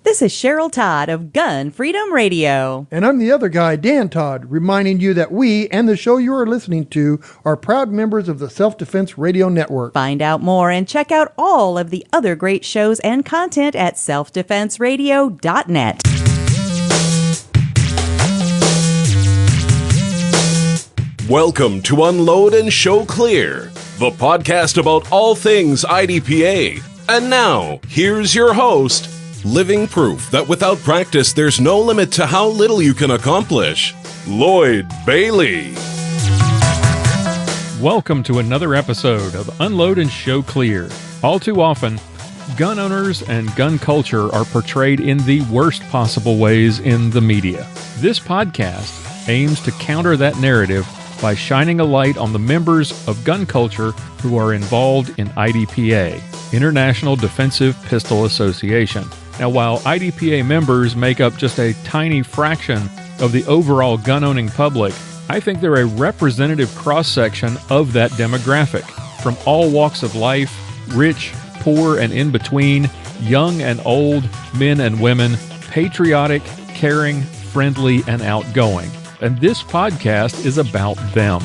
This is Cheryl Todd of Gun Freedom Radio. And I'm the other guy, Dan Todd, reminding you that we and the show you are listening to are proud members of the Self-Defense Radio Network. Find out more and check out all of the other great shows and content at selfdefenseradio.net. Welcome to Unload and Show Clear, the podcast about all things IDPA. And now, here's your host, living proof that without practice, there's no limit to how little you can accomplish, Lloyd Bailey. Welcome to another episode of Unload and Show Clear. All too often, gun owners and gun culture are portrayed in the worst possible ways in the media. This podcast aims to counter that narrative by shining a light on the members of gun culture who are involved in IDPA, International Defensive Pistol Association. Now, while IDPA members make up just a tiny fraction of the overall gun-owning public, I think they're a representative cross-section of that demographic, from all walks of life, rich, poor, and in between, young and old, men and women, patriotic, caring, friendly, and outgoing. And this podcast is about them.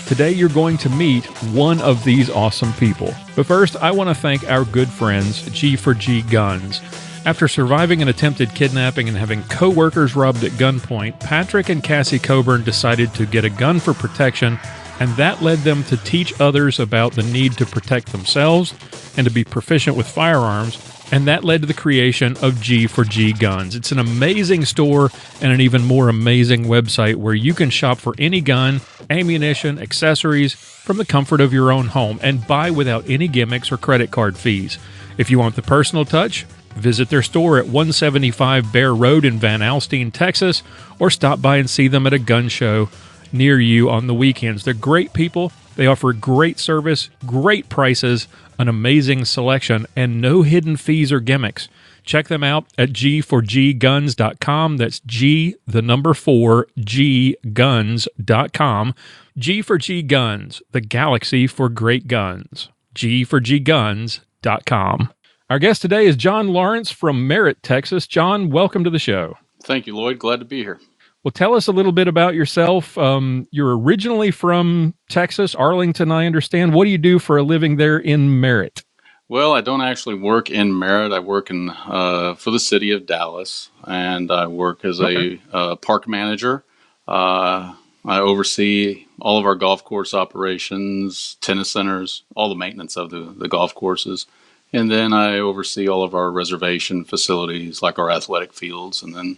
Today, you're going to meet one of these awesome people. But first, I want to thank our good friends, G4G Guns. After surviving an attempted kidnapping and having co-workers robbed at gunpoint, Patrick and Cassie Coburn decided to get a gun for protection, and that led them to teach others about the need to protect themselves and to be proficient with firearms, and that led to the creation of G4G Guns. It's an amazing store and an even more amazing website where you can shop for any gun, ammunition, accessories from the comfort of your own home and buy without any gimmicks or credit card fees. If you want the personal touch, visit their store at 175 Bear Road in Van Alstyne, Texas, or stop by and see them at a gun show near you on the weekends. They're great people. They offer great service, great prices, an amazing selection, and no hidden fees or gimmicks. Check them out at g4gguns.com. That's G, the number 4, gguns.com. G4G Guns, the galaxy for great guns. g4gguns.com. Our guest today is John Lawrence from Merrit, Texas. John, welcome to the show. Thank you, Lloyd. Glad to be here. Well, tell us a little bit about yourself. You're originally from Texas, Arlington, I understand. What do you do for a living there in Merrit? Well, I don't actually work in Merrit. I work in for the city of Dallas, and I work as a park manager. I oversee all of our golf course operations, tennis centers, all the maintenance of the golf courses. And then I oversee all of our reservation facilities, like our athletic fields. And then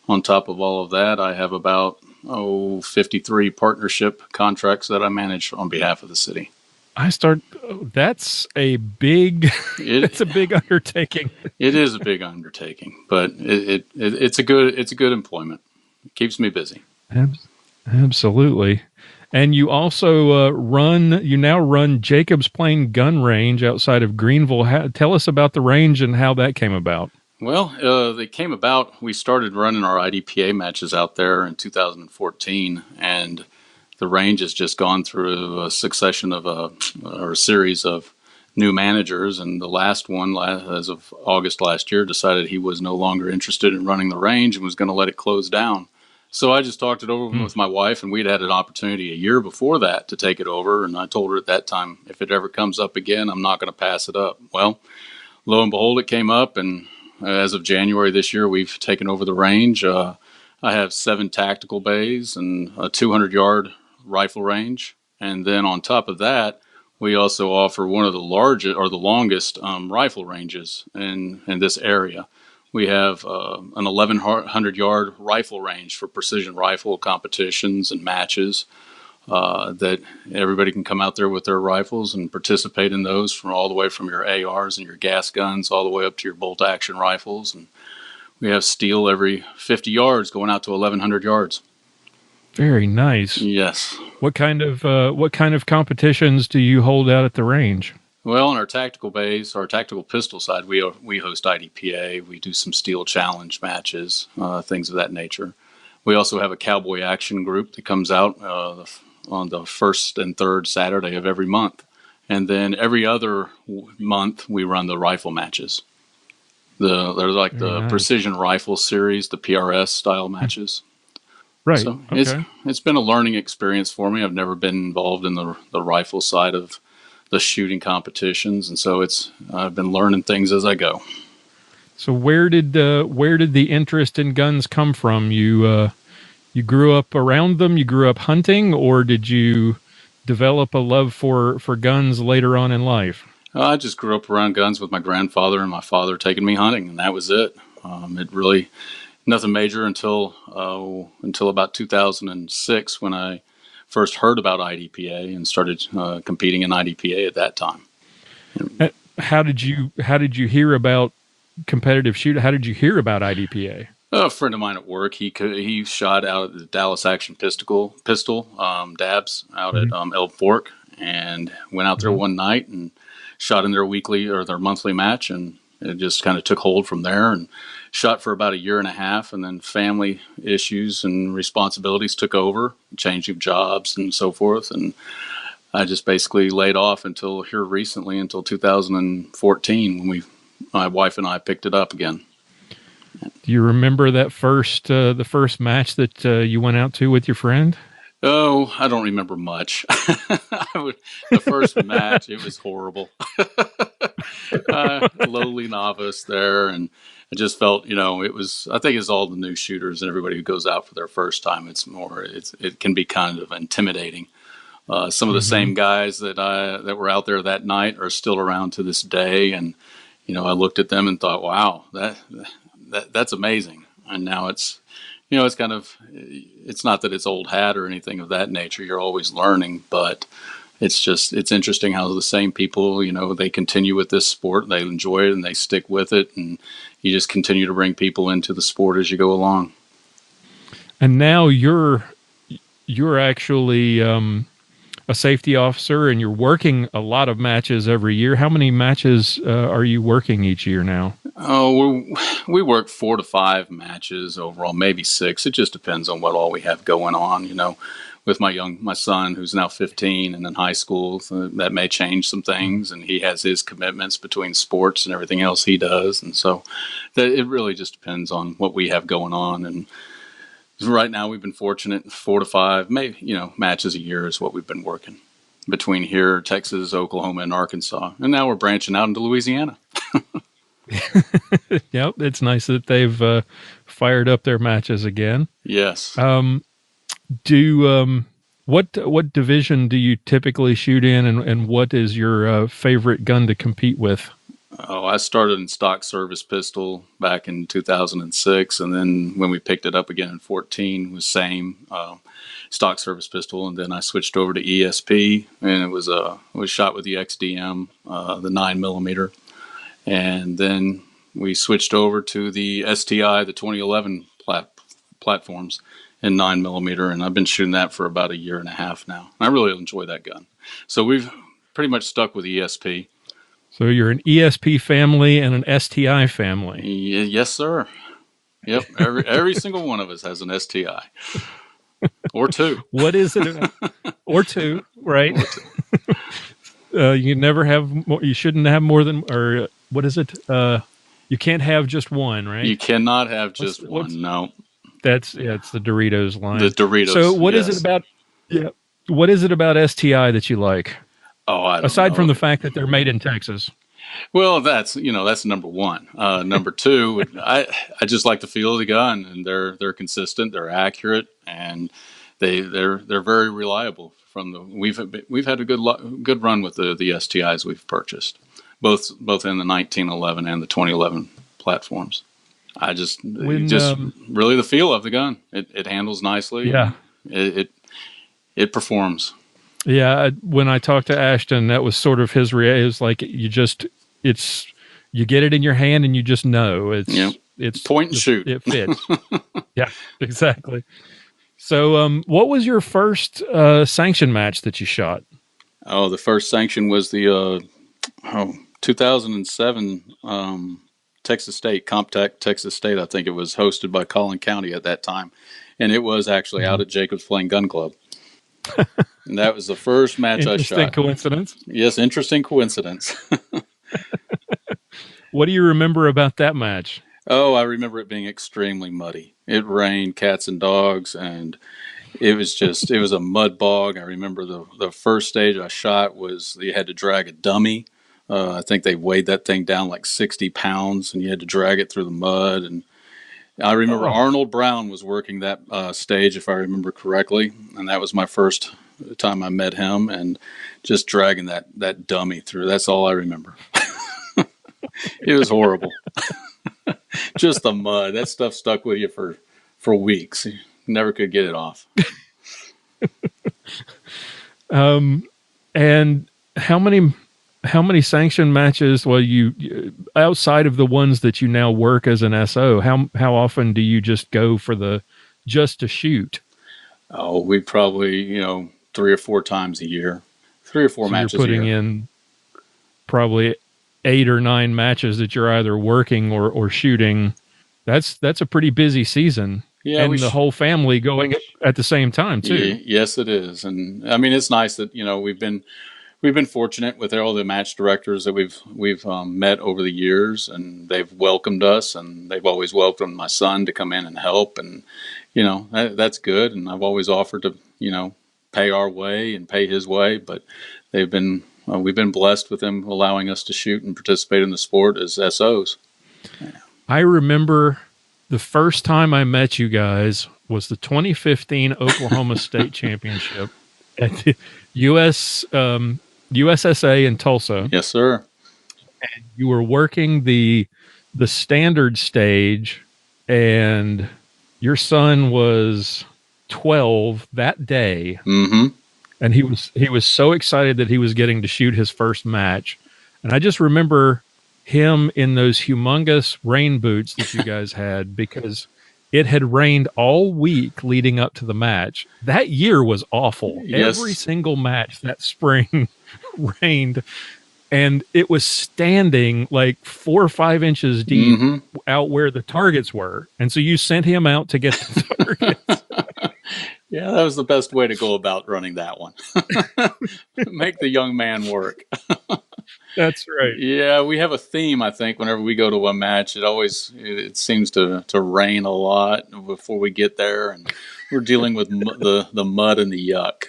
on top of all of that, I have about 53 partnership contracts that I manage on behalf of the city. That's a big, it's a big undertaking. It is a big undertaking, but it's a good employment. It keeps me busy. Absolutely. And you also now run Jacobs Plain Gun Range outside of Greenville. Tell us about the range and how that came about. Well, they came about, we started running our IDPA matches out there in 2014, and the range has just gone through a succession of a series of new managers, and the last one, as of August last year, decided he was no longer interested in running the range and was going to let it close down. So I just talked it over with my wife, and we'd had an opportunity a year before that to take it over, and I told her at that time, if it ever comes up again, I'm not going to pass it up. Well, lo and behold, it came up, and as of January this year, we've taken over the range. I have 7 tactical bays and a 200-yard rifle range. And then on top of that, we also offer one of the largest or the longest rifle ranges in this area. We have an 1,100-yard rifle range for precision rifle competitions and matches that everybody can come out there with their rifles and participate in those, from all the way from your ARs and your gas guns all the way up to your bolt action rifles. And we have steel every 50 yards going out to 1,100 yards. Very nice. Yes. What kind of competitions do you hold out at the range? Well, on our tactical base, our tactical pistol side, we host IDPA. We do some steel challenge matches, things of that nature. We also have a cowboy action group that comes out on the first and third Saturday of every month. And then every other month, we run the rifle matches. There's like Very the nice. precision rifle series, the PRS style matches. Right. So Okay. it's been a learning experience for me. I've never been involved in the rifle side of the shooting competitions, and so I've been learning things as I go. So where did the interest in guns come from? You grew up around them. You grew up hunting, or did you develop a love for guns later on in life? I just grew up around guns with my grandfather and my father taking me hunting, and that was it. It really nothing major until about 2006 when I first heard about IDPA and started competing in IDPA at that time. How did you hear about competitive shooting? How did you hear about IDPA? A friend of mine at work, he shot out at the Dallas Action Pistol Dabs out at Elm Fork, and went out there one night and shot in their weekly or their monthly match, and it just kind of took hold from there, and shot for about a year and a half, and then family issues and responsibilities took over, changing jobs and so forth, and I just basically laid off until 2014 when my wife and I picked it up again. Do you remember that the first match that you went out to with your friend? Oh, I don't remember much. The first match, it was horrible. Lowly novice there, and I just felt, I think it's all the new shooters and everybody who goes out for their first time. It can be kind of intimidating. Some of the same guys that were out there that night are still around to this day, and I looked at them and thought, wow, that's amazing. And now it's kind of, it's not that it's old hat or anything of that nature. You're always learning, but it's interesting how the same people, they continue with this sport, they enjoy it and they stick with it. And you just continue to bring people into the sport as you go along. And now you're actually a safety officer, and you're working a lot of matches every year. How many matches are you working each year now? Oh, we work 4 to 5 matches overall, maybe 6. It just depends on what all we have going on. With my son, who's now 15 and in high school, so that may change some things, and he has his commitments between sports and everything else he does, and so it really just depends on what we have going on. And right now, we've been fortunate, 4 to 5, maybe matches a year is what we've been working between here, Texas, Oklahoma, and Arkansas, and now we're branching out into Louisiana. Yep, it's nice that they've fired up their matches again. Yes. What division do you typically shoot in, and what is your favorite gun to compete with? Oh, I started in stock service pistol back in 2006, and then when we picked it up again in 2014, was same stock service pistol, and then I switched over to ESP, and it was shot with the XDM, the 9mm, and then we switched over to the STI, the 2011 platforms in 9mm, and I've been shooting that for about a year and a half now. I really enjoy that gun, so we've pretty much stuck with ESP. So you're an ESP family and an STI family. Yes, sir. Yep. Every single one of us has an STI. Or 2. What is it? Or 2, right? Or 2. You never have more, you shouldn't have more than, or what is it? You can't have just one, right? You cannot have just one. No. It's the Doritos line. The Doritos. So what is it about? Yeah. What is it about STI that you like? Oh, I don't Aside know. from the fact that they're made in Texas. Well, that's number one. Number 2, I just like the feel of the gun, and they're consistent, they're accurate, and they're very reliable. We've had a good run with the STIs we've purchased, both in the 1911 and the 2011 platforms. Really the feel of the gun. It handles nicely. Yeah. It performs. Yeah, when I talked to Ashton, that was sort of his reaction. It was like you get it in your hand and you just know it's point and shoot. It fits. Yeah, exactly. So, what was your first sanction match that you shot? Oh, the first sanction was the 2007 Texas State, CompTech Texas State. I think it was hosted by Collin County at that time, and it was actually out at Jacobs Plain Gun Club. And that was the first match I shot. Interesting coincidence. Yes, interesting coincidence. What do you remember about that match? Oh, I remember it being extremely muddy. It rained cats and dogs, and it was a mud bog. I remember the first stage I shot was you had to drag a dummy. I think they weighed that thing down like 60 pounds, and you had to drag it through the mud. And I remember Arnold Brown was working that stage, if I remember correctly, and that was my first time I met him, and just dragging that dummy through. That's all I remember. It was horrible. Just the mud. That stuff stuck with you for weeks. You never could get it off. And how many sanctioned matches? Well, you outside of the ones that you now work as an SO, how often do you just go for just to shoot? Oh, we probably 3 or 4 times a year, 3 or 4 matches. You're putting in probably 8 or 9 matches that you're either working or shooting. That's a pretty busy season. Yeah, and the whole family going at the same time too. Yes, it is. And I mean, it's nice that we've been fortunate with all the match directors that we've met over the years, and they've welcomed us, and they've always welcomed my son to come in and help, and that's good. And I've always offered to pay our way and pay his way, but we've been blessed with them allowing us to shoot and participate in the sport as SOs. Yeah. I remember the first time I met you guys was the 2015 Oklahoma State Championship at the USSA in Tulsa. Yes, sir. And you were working the standard stage, and your son was 12 that day. Mm-hmm. And he was so excited that he was getting to shoot his first match. And I just remember him in those humongous rain boots that you guys had, because it had rained all week leading up to the match. That year was awful. Yes. Every single match that spring rained, and it was standing like 4 or 5 inches deep out where the targets were. And so you sent him out to get the targets. Yeah, that was the best way to go about running that one. Make the young man work. That's right. Yeah, we have a theme, I think, whenever we go to a match. It seems to rain a lot before we get there, and we're dealing with the mud and the yuck.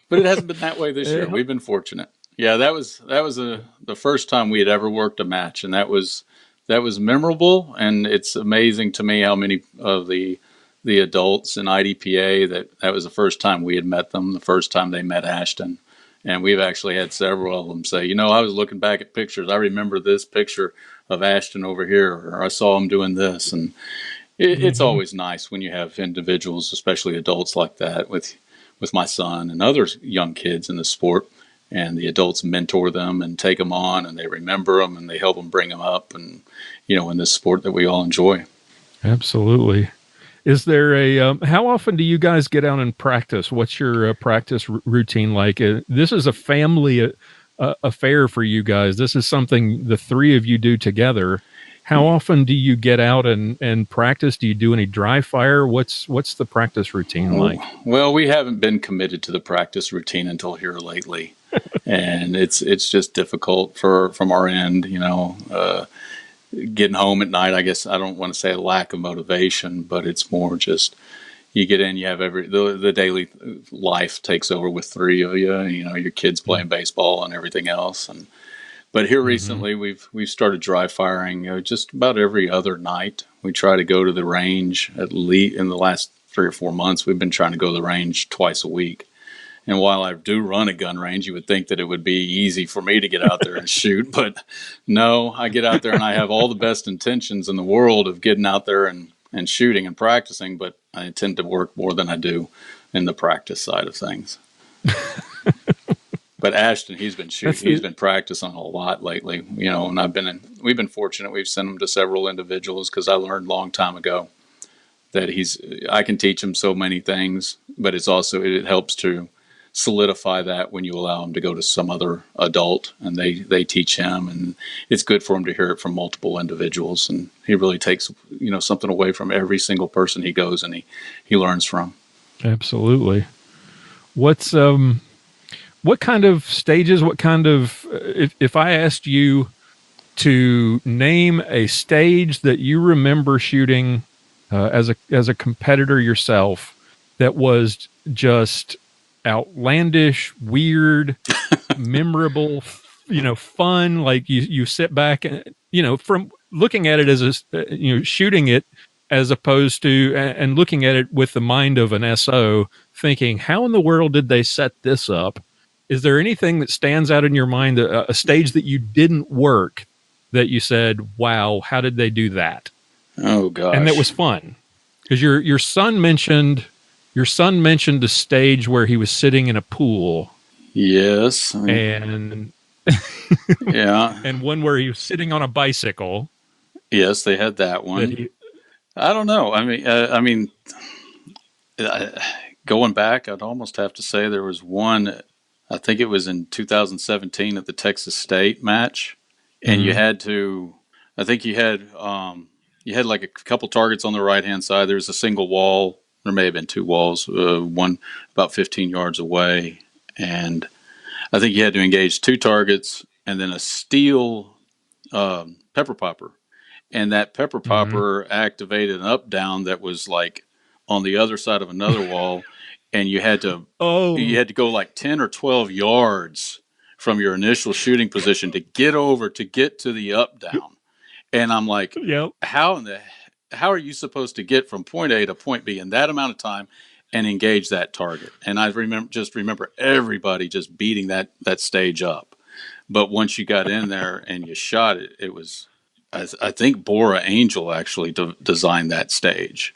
But it hasn't been that way this year. We've been fortunate. Yeah, that was the first time we had ever worked a match, and that was memorable. And it's amazing to me how many of the adults in IDPA that was the first time we had met them, the first time they met Ashton. And we've actually had several of them say, I was looking back at pictures. I remember this picture of Ashton over here, or I saw him doing this. And it's always nice when you have individuals, especially adults like that, with my son and other young kids in the sport, and the adults mentor them and take them on, and they remember them, and they help them bring them up, and in this sport that we all enjoy. Absolutely. Is there how often do you guys get out and practice? What's your practice routine like? This is a family affair for you guys. This is something the three of you do together. How often do you get out and practice? Do you do any dry fire? What's the practice routine like? Well, we haven't been committed to the practice routine until here lately. And it's just difficult from our end, getting home at night. I guess I don't want to say a lack of motivation, but it's more just you get in, you have the daily life takes over with three of you, your kids playing baseball and everything else. But here recently we've started dry firing just about every other night. We try to go to the range at least in the last 3 or 4 months. We've been trying to go to the range twice a week. And while I do run a gun range, you would think that it would be easy for me to get out there and shoot. But no, I get out there and I have all the best intentions in the world of getting out there and shooting and practicing. But I tend to work more than I do in the practice side of things. But Ashton, he's been shooting. He's been practicing a lot lately, and we've been fortunate. We've sent him to several individuals because I learned a long time ago that I can teach him so many things, but it helps to solidify that when you allow him to go to some other adult and they teach him, and it's good for him to hear it from multiple individuals. And he really takes, something away from every single person he goes and he learns from. Absolutely. what kind of stages, what kind of, if I asked you to name a stage that you remember shooting as a competitor yourself that was just outlandish, weird, memorable, fun, like you sit back and, from looking at it as shooting it as opposed to, and looking at it with the mind of an SO, thinking, how in the world did they set this up? Is there anything that stands out in your mind, a stage that you didn't work that you said, wow, how did they do that? Oh gosh. And that was fun. Because your son mentioned a stage where he was sitting in a pool. Yes. And yeah. And one where he was sitting on a bicycle. Yes, they had that one. I don't know. Going back, I'd almost have to say there was one, I think it was in 2017 at the Texas State match. And you had to, I think you had like a couple targets on the right-hand side. There was a single wall. There may have been two walls, one about 15 yards away. And I think you had to engage two targets and then a steel pepper popper. And that pepper popper activated an up-down that was like on the other side of another wall. And you had to go like 10 or 12 yards from your initial shooting position to get to the up-down. And I'm like, yep. How are you supposed to get from point A to point B in that amount of time and engage that target? And I remember everybody just beating that stage up. But once you got in there and you shot it, it was, I think Bora Angel actually designed that stage.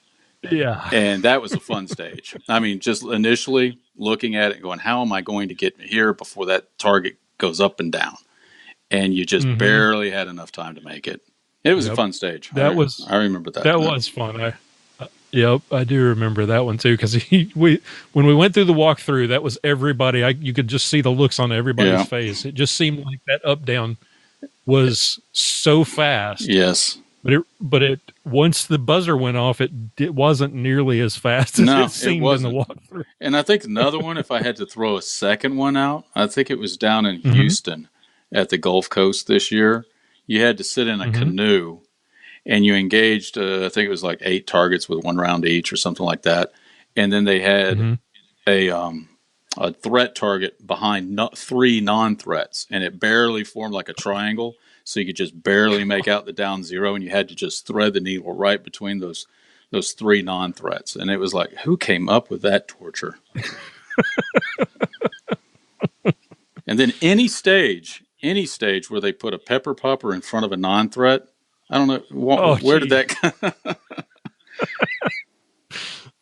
Yeah. And that was a fun stage. I mean, just initially looking at it and going, how am I going to get here before that target goes up and down? And you just barely had enough time to make it. It was a fun stage. I remember that. That was fun. I do remember that one too, because when we went through the walkthrough, that was everybody. You could just see the looks on everybody's face. It just seemed like that up down was so fast. Yes, but it once the buzzer went off, it wasn't nearly as fast as it seemed in the walkthrough. And I think another one, if I had to throw a second one out, I think it was down in Houston at the Gulf Coast this year. You had to sit in a canoe. And you engaged, I think it was like 8 targets with 1 round each or something like that. And then they had a threat target behind 3 non-threats. And it barely formed like a triangle. So you could just barely make out the down zero. And you had to just thread the needle right between those 3 non-threats. And it was like, who came up with that torture? And then any stage where they put a pepper popper in front of a non-threat, I don't know where did that come?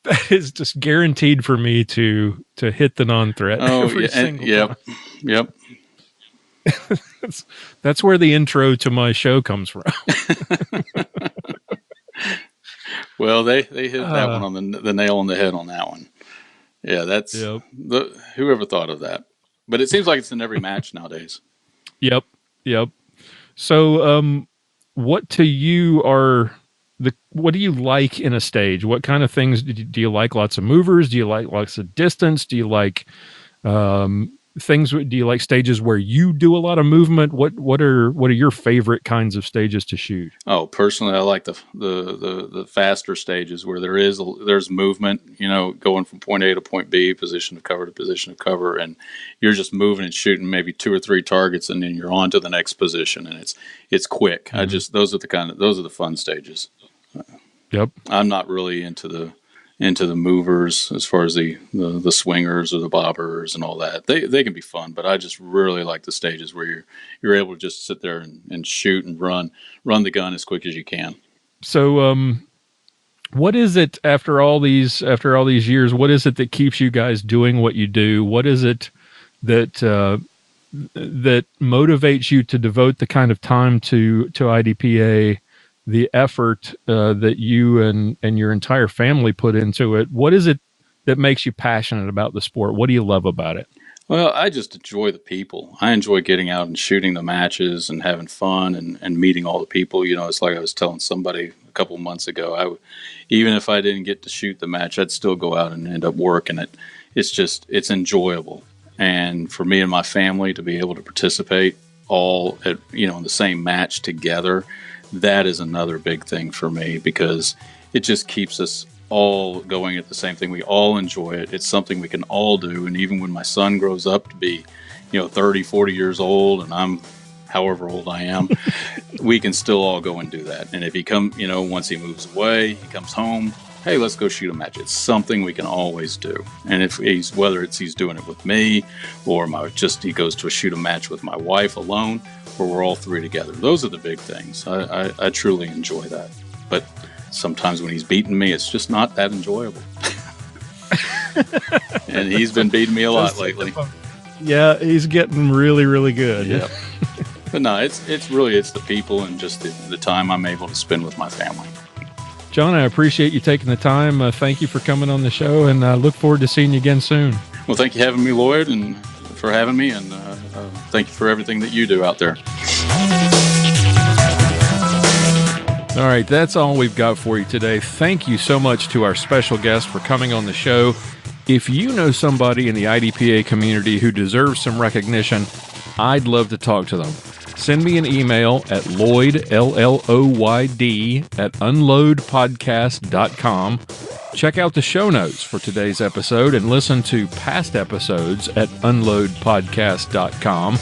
That is just guaranteed for me to hit the non-threat. Oh, yeah. Yep. That's where the intro to my show comes from. Well, they hit that one on the nail on the head on that one. Yeah, that's whoever thought of that. But it seems like it's in every match nowadays. Yep. So, what to you what do you like in a stage? What kind of things do you like? Lots of movers? Do you like lots of distance? Do you like things? Do you like stages where you do a lot of movement? What are your favorite kinds of stages to shoot? Oh, personally, I like the faster stages where there's movement. Going from point A to point B, position of cover to position of cover, and you're just moving and shooting maybe 2 or 3 targets, and then you're on to the next position, and it's quick. Those are the fun stages. Yep. I'm not really into the movers as far as the swingers or the bobbers and all that. They can be fun, but I just really like the stages where you're able to just sit there and shoot and run the gun as quick as you can. So, what is it after all these years? What is it that keeps you guys doing what you do? What is it that motivates you to devote the kind of time to IDPA? The effort that you and your entire family put into it. What is it that makes you passionate about the sport? What do you love about it? Well, I just enjoy the people. I enjoy getting out and shooting the matches and having fun and meeting all the people. It's like I was telling somebody a couple of months ago, even if I didn't get to shoot the match, I'd still go out and end up working it. It's enjoyable. And for me and my family to be able to participate all at, in the same match together, that is another big thing for me, because it just keeps us all going at the same thing. We all enjoy it. It's something we can all do. And even when my son grows up to be, 30, 40 years old, and I'm however old I am, we can still all go and do that. And if he once he moves away, he comes home, hey, let's go shoot a match. It's something we can always do. And if whether he's doing it with me, or he goes to shoot a match with my wife alone, or we're all three together. Those are the big things. I truly enjoy that. But sometimes when he's beating me, it's just not that enjoyable. And he's been beating me a lot lately. Yeah, he's getting really, really good. Yeah. But no, it's the people and just the time I'm able to spend with my family. John, I appreciate you taking the time. Thank you for coming on the show, and I look forward to seeing you again soon. Well, thank you for having me, Lloyd, and for having me, and thank you for everything that you do out there. All right, that's all we've got for you today. Thank you so much to our special guest for coming on the show. If you know somebody in the IDPA community who deserves some recognition, I'd love to talk to them. Send me an email at Lloyd, LLOYD, at unloadpodcast.com. Check out the show notes for today's episode and listen to past episodes at unloadpodcast.com.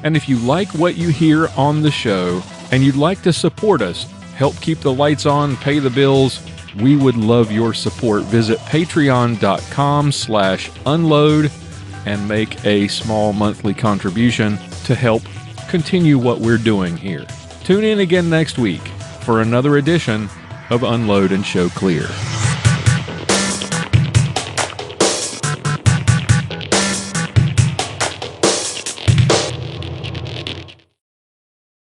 And if you like what you hear on the show and you'd like to support us, help keep the lights on, pay the bills, we would love your support. Visit patreon.com/unload and make a small monthly contribution to help continue what we're doing here. Tune in again next week for another edition of Unload and Show Clear.